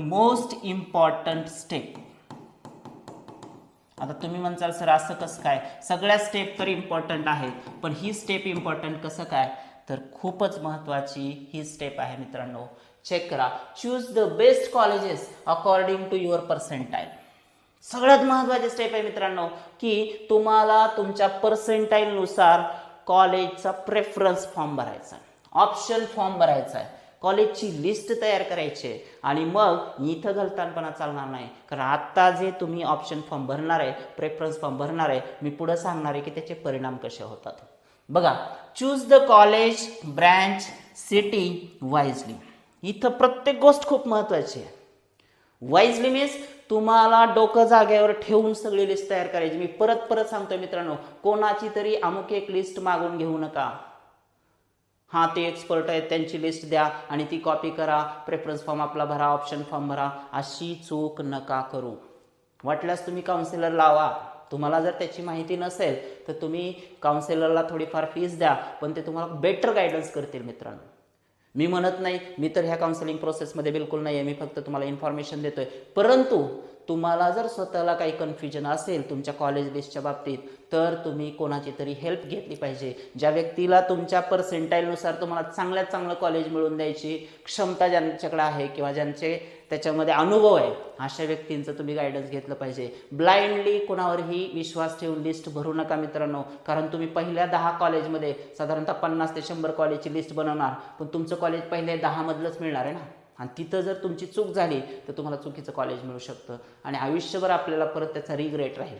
Most important step. आता तुम्ही म्हणसाल सर असं कसं काय, सगळ्या स्टेप तर इम्पॉर्टंट आहेत, पण ही स्टेप इम्पॉर्टंट कसं काय, तर खूपच महत्त्वाची ही स्टेप आहे मित्रांनो. चेक करा. Choose the best colleges according to your percentile. सगळ्यात महत्त्वाची स्टेप आहे मित्रांनो, की तुम्हाला तुमच्या पर्सेंटाईलनुसार कॉलेजचा प्रेफरन्स फॉर्म भरायचा आहे, ऑप्शन फॉर्म भरायचा आहे, कॉलेजची लिस्ट तयार करायची आहे. आणि मग इथं गलतानपणा चालणार नाही, कारण आत्ता जे तुम्ही ऑप्शन फॉर्म भरणार आहे, प्रेफरन्स फॉर्म भरणार आहे, मी पुढे सांगणार आहे की त्याचे परिणाम कसे होतात. बघा, choose the college, branch, city wisely. इथं प्रत्येक गोष्ट खूप महत्त्वाची आहे. वाईजली मीन्स तुम्हाला डोकं जागेवर ठेवून सगळी लिस्ट तयार करायची. मी परत परत सांगतोय मित्रांनो, कोणाची तरी अमुक एक लिस्ट मागून घेऊ नका. हां, ते एक्सपर्ट आहेत, त्यांची लिस्ट द्या आणि ती कॉपी करा, प्रेफरन्स फॉर्म आपला भरा, ऑप्शन फॉर्म भरा, अशी चूक नका करू. वाटल्यास तुम्ही काउन्सिलर लावा. तुम्हाला जर त्याची माहिती नसेल तर तुम्ही काउन्सिलरला थोडीफार फीस द्या, पण ते तुम्हाला बेटर गायडन्स करतील मित्रांनो. मी म्हणत नाही, मी तर ह्या काउन्सिलिंग प्रोसेसमध्ये बिलकुल नाही आहे, मी फक्त तुम्हाला इन्फॉर्मेशन देतोय. परंतु तुम्हाला जर स्वतःला काही कन्फ्युजन असेल तुमच्या कॉलेज लिस्टच्या बाबतीत, तर तुम्ही कोणाची तरी हेल्प घेतली पाहिजे. ज्या व्यक्तीला तुमच्या पर्सेंटाईलनुसार तुम्हाला चांगल्यात चांगलं कॉलेज मिळवून द्यायची क्षमता ज्यांच्याकडे आहे किंवा ज्यांचे त्याच्यामध्ये अनुभव आहे, अशा व्यक्तींचं तुम्ही गायडन्स घेतलं पाहिजे. ब्लाइंडली कोणावरही विश्वास ठेवून लिस्ट भरू नका मित्रांनो, कारण तुम्ही पहिल्या 10 कॉलेजमध्ये साधारणतः 50 ते 100 कॉलेजची लिस्ट बनवणार, पण तुमचं कॉलेज पहिले 10 मधलंच मिळणार आहे ना. आणि तिथं जर तुमची चूक झाली तर तुम्हाला चुकीचं कॉलेज मिळू शकतं आणि आयुष्यभर आपल्याला परत त्याचा रिग्रेट राहील.